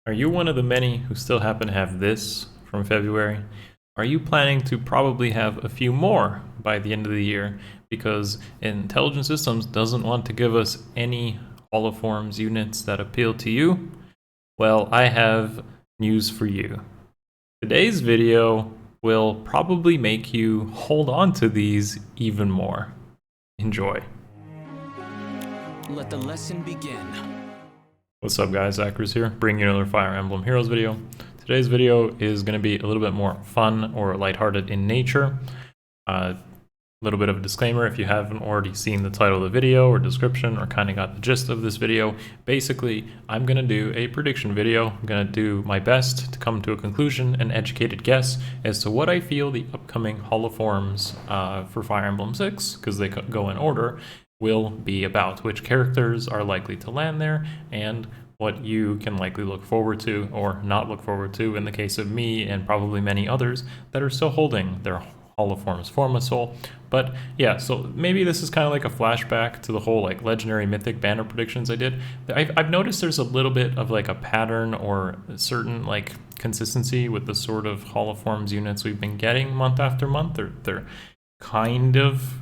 Are you one of the many who still happen to have this from February? Are you planning to probably have a few more by the end of the year because Intelligent Systems doesn't want to give us any holoforms units that appeal to you? Well, I have news for you. Today's video will probably make you hold on to these even more. Enjoy. Let the lesson begin. What's up guys, Akariss here, bringing you another Fire Emblem Heroes video. Today's video is going to be a little bit more fun or lighthearted in nature. A little bit of a disclaimer if you haven't already seen the title of the video or description or kind of got the gist of this video. Basically, I'm going to do a prediction video. I'm going to do my best to come to a conclusion, an educated guess as to what I feel the upcoming holoforms for Fire Emblem 6, because they go in order, will be about, which characters are likely to land there, and what you can likely look forward to or not look forward to in the case of me and probably many others that are still holding their holoforms Forma soul. But yeah, so maybe this is kind of like a flashback to the whole like legendary mythic banner predictions I did. I've noticed there's a little bit of like a pattern or a certain like consistency with the sort of holoforms units we've been getting month after month. They're kind of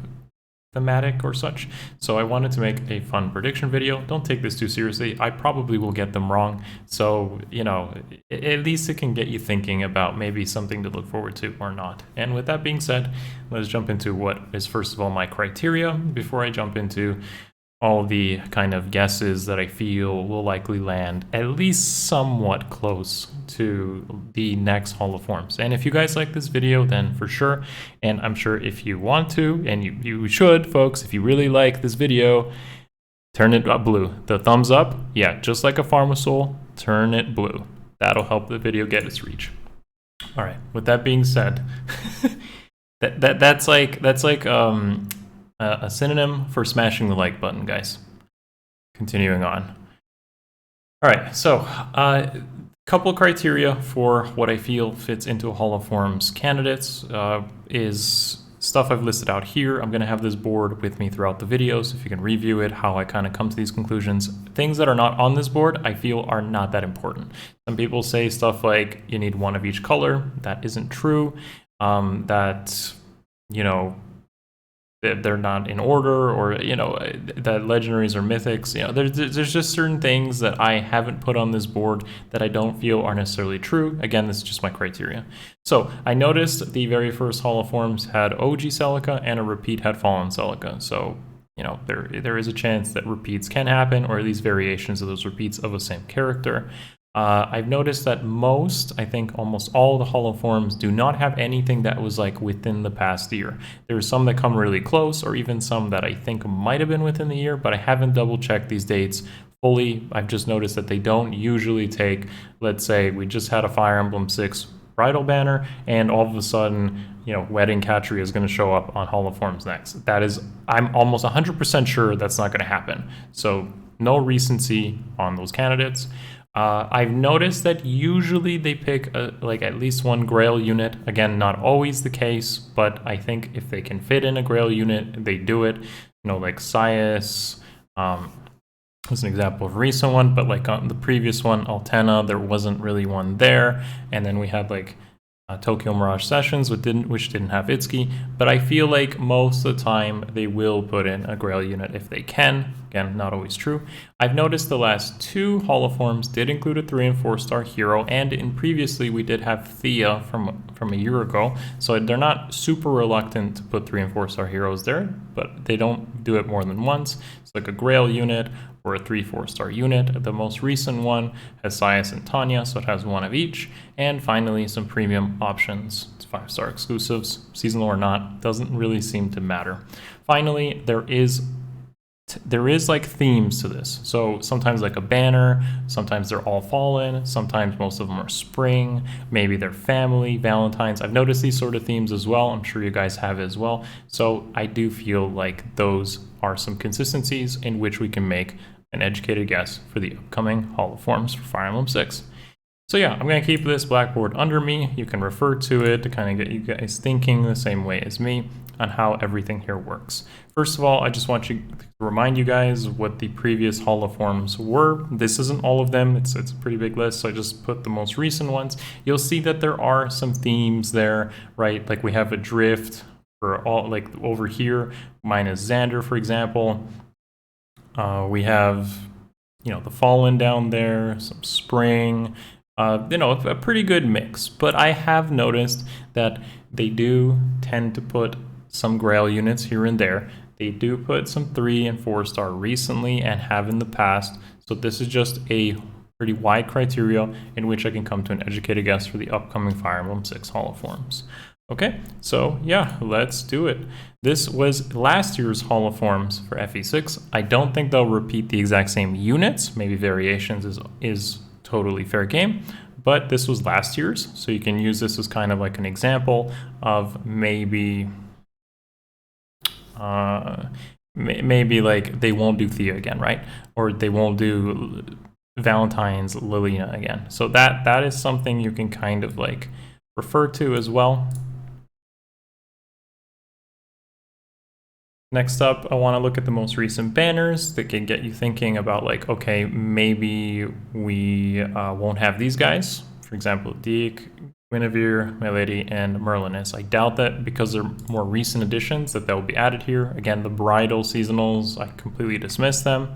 thematic or such. So I wanted to make a fun prediction video. Don't take this too seriously. I probably will get them wrong. So, you know, at least it can get you thinking about maybe something to look forward to or not. And with that being said, let's jump into what is first of all my criteria before I jump into all the kind of guesses that I feel will likely land at least somewhat close to the next holoforms. And if you guys like this video, then for sure, and I'm sure if you want to, and you should, folks, if you really like this video, turn it blue. The thumbs up, yeah, just like a Forma soul, turn it blue. That'll help the video get its reach. All right, with that being said, that's like a synonym for smashing the like button, guys. Continuing on. All right, so couple criteria for what I feel fits into holoforms candidates is stuff I've listed out here. I'm going to have this board with me throughout the videos if you can review it, how I kind of come to these conclusions. Things that are not on this board I feel are not that important. Some people say stuff like you need one of each color. That isn't true. That, you know, they're not in order, or you know, that legendaries or mythics, you know, there's just certain things that I haven't put on this board that I don't feel are necessarily true. Again, this is just my criteria. So I noticed the very first holoforms had OG Celica and a repeat had Fallen Celica. So you know, there is a chance that repeats can happen, or at least variations of those repeats of a same character. I've noticed that I think almost all the holoforms do not have anything that was like within the past year. There's some that come really close, or even some that I think might have been within the year, but I haven't double checked these dates fully. I've just noticed that they don't usually take, let's say we just had a Fire Emblem 6 bridal banner and all of a sudden, you know, Wedding Catchery is going to show up on holoforms next. That is, I'm almost 100% sure that's not going to happen. So no recency on those candidates. I've noticed that usually they pick like at least one Grail unit. Again, not always the case, but I think if they can fit in a Grail unit, they do it. You know, like Sias was an example of a recent one, but like on the previous one, Altena, there wasn't really one there. And then we had like Tokyo Mirage Sessions, which didn't have Itsuki, but I feel like most of the time they will put in a Grail unit if they can. Again, not always true. I've noticed the last two holoforms did include a 3 and 4 star hero, and in previously we did have Thea from a year ago, so they're not super reluctant to put 3 and 4 star heroes there, but they don't do it more than once. It's like a Grail unit or a 3-4 star unit. The most recent one has Sias and Tanya, so it has one of each. And finally, some premium options. It's 5-star exclusives, seasonal or not, doesn't really seem to matter. Finally, there is like themes to this. So sometimes like a banner, sometimes they're all fallen, sometimes most of them are spring, maybe they're family, Valentine's. I've noticed these sort of themes as well. I'm sure you guys have as well. So I do feel like those are some consistencies in which we can make an educated guess for the upcoming holoforms for Fire Emblem 6. So yeah, I'm going to keep this blackboard under me. You can refer to it to kind of get you guys thinking the same way as me. on how everything here works. First of all, I just want to remind you guys what the previous Hall of Forms were. This isn't all of them, it's a pretty big list, so I just put the most recent ones. You'll see that there are some themes there, right? Like we have a drift for all, like over here, minus Xander, for example. We have, you know, the Fallen down there, some Spring, you know, a pretty good mix. But I have noticed that they do tend to put some Grail units here and there. They do put some 3 and 4 star recently and have in the past. So this is just a pretty wide criteria in which I can come to an educated guess for the upcoming Fire Emblem 6 Hall of Forms. Okay, so yeah, let's do it. This was last year's Hall of Forms for FE6. I don't think they'll repeat the exact same units. Maybe variations is totally fair game, but this was last year's, so you can use this as kind of like an example of maybe maybe like they won't do Thea again, right? Or they won't do Valentine's Lilina again. So that is something you can kind of like refer to as well. Next up, I want to look at the most recent banners that can get you thinking about like, okay, maybe we won't have these guys. For example, Deke, Guinevere, My Lady, and Merlinus. I doubt that because they're more recent additions that they'll be added here. Again, the bridal seasonals, I completely dismiss them.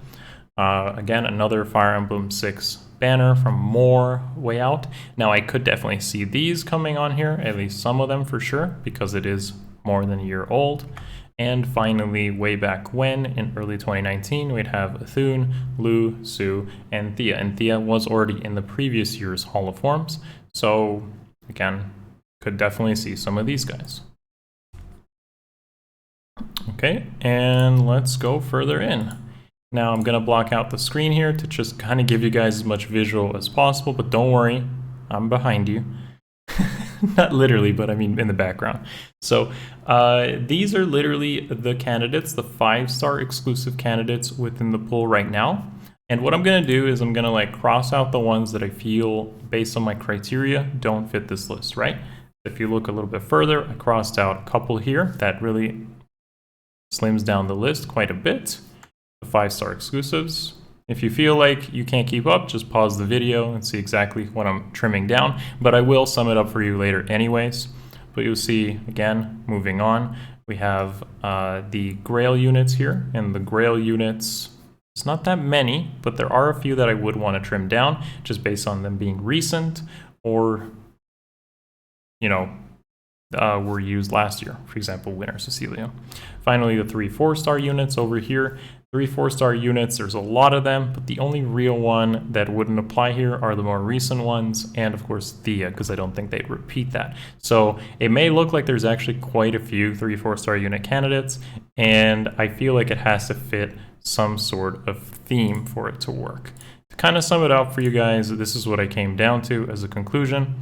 Again, another Fire Emblem 6 banner from more way out. Now, I could definitely see these coming on here, at least some of them for sure, because it is more than a year old. And finally, way back when, in early 2019, we'd have Thune, Lu, Sue, and Thea. And Thea was already in the previous year's Hall of Forms. So, again, could definitely see some of these guys. Okay, and let's go further in. Now, I'm going to block out the screen here to just kind of give you guys as much visual as possible. But don't worry, I'm behind you. Not literally, but I mean in the background. So these are literally the candidates, the 5-star exclusive candidates within the pool right now. And what I'm going to do is I'm going to like cross out the ones that I feel based on my criteria don't fit this list, right? If you look a little bit further, I crossed out a couple here that really slims down the list quite a bit. The 5-star exclusives. If you feel like you can't keep up, just pause the video and see exactly what I'm trimming down, but I will sum it up for you later anyways. But you'll see, again, moving on, we have the Grail units here, and the Grail units, it's not that many, but there are a few that I would want to trim down just based on them being recent or, you know, were used last year. For example, Winter Cecilia. Finally, the 3 4-star units over here. 3 4-star units, there's a lot of them, but the only real one that wouldn't apply here are the more recent ones, and of course Thea, because I don't think they'd repeat that. So it may look like there's actually quite a few 3 4-star unit candidates, and I feel like it has to fit some sort of theme for it to work. To kind of sum it up for you guys, this is what I came down to as a conclusion,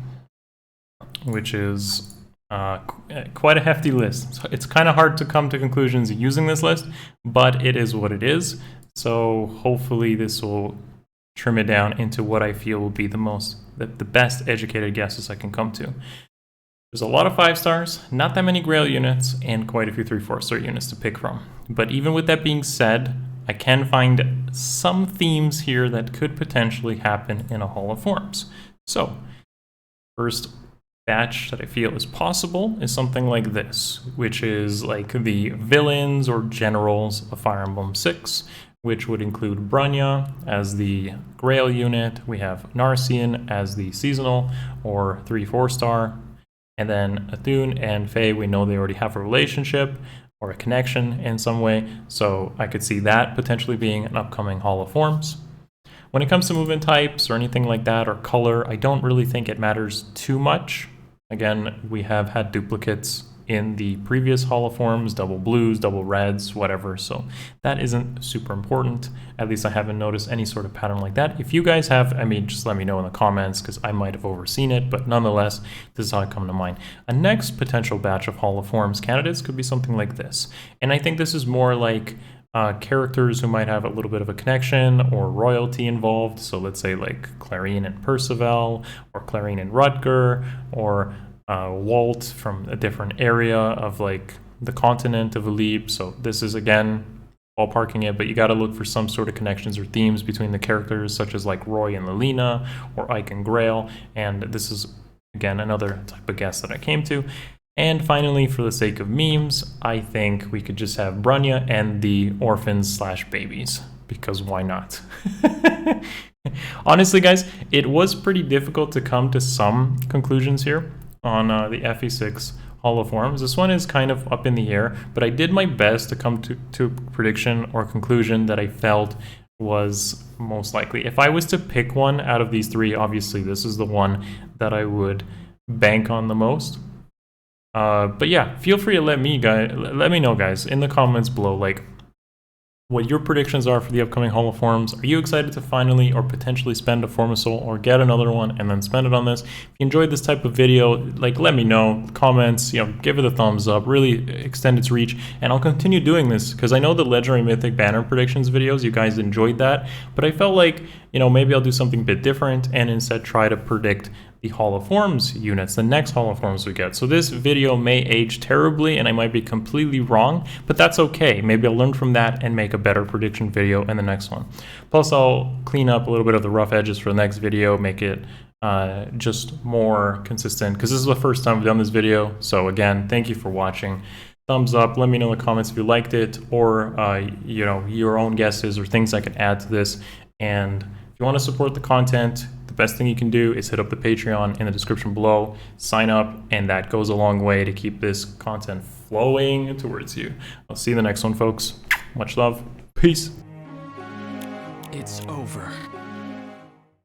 which is quite a hefty list. So it's kind of hard to come to conclusions using this list, but it is what it is. So hopefully this will trim it down into what I feel will be the best educated guesses I can come to. There's a lot of 5 stars, not that many Grail units, and quite a few 3 4-star units to pick from. But even with that being said, I can find some themes here that could potentially happen in a Hall of Forms. So first batch that I feel is possible is something like this, which is like the villains or generals of Fire Emblem 6, which would include Branya as the Grail unit. We have Narcian as the seasonal or 3 4-star, and then Athune and Faye, we know they already have a relationship or a connection in some way, so I could see that potentially being an upcoming Hall of Forms. When it comes to movement types or anything like that, or color, I don't really think it matters too much. Again, we have had duplicates in the previous Hall of Forms, double blues, double reds, whatever, so that isn't super important. At least I haven't noticed any sort of pattern like that. If you guys have, I mean, just let me know in the comments, because I might have overseen it, but nonetheless, this is how it come to mind. A next potential batch of Hall of Forms candidates could be something like this, and I think this is more like characters who might have a little bit of a connection or royalty involved. So let's say like Clarine and Percival, or Clarine and Rutger, or Walt from a different area of like the continent of Alib. So this is, again, ballparking it, but you got to look for some sort of connections or themes between the characters, such as like Roy and Lelina, or Ike and Grail. And this is, again, another type of guess that I came to. And finally, for the sake of memes, I think we could just have Brunya and the orphans / babies, because why not? Honestly, guys, it was pretty difficult to come to some conclusions here on the FE6 Hall of Forms. This one is kind of up in the air, but I did my best to come to a prediction or conclusion that I felt was most likely. If I was to pick one out of these three, obviously this is the one that I would bank on the most. But yeah, feel free to let me know, guys, in the comments below, like, what your predictions are for the upcoming Hall of Forms. Are you excited to finally or potentially spend a Forma Soul or get another one and then spend it on this? If you enjoyed this type of video, like, let me know. Comments, give it a thumbs up, really extend its reach, and I'll continue doing this because I know the Legendary Mythic banner predictions videos, you guys enjoyed that, but I felt like, maybe I'll do something a bit different and instead try to predict the Hall of Forms units, the next Hall of Forms we get. So this video may age terribly and I might be completely wrong, but that's okay. Maybe I'll learn from that and make a better prediction video in the next one. Plus, I'll clean up a little bit of the rough edges for the next video, make it just more consistent, because this is the first time I've done this video. So again, thank you for watching. Thumbs up, let me know in the comments if you liked it, or your own guesses or things I could add to this. And if you want to support the content, the best thing you can do is hit up the Patreon in the description below, sign up, and that goes a long way to keep this content flowing towards you. I'll see you in the next one, folks. Much love. Peace. It's over.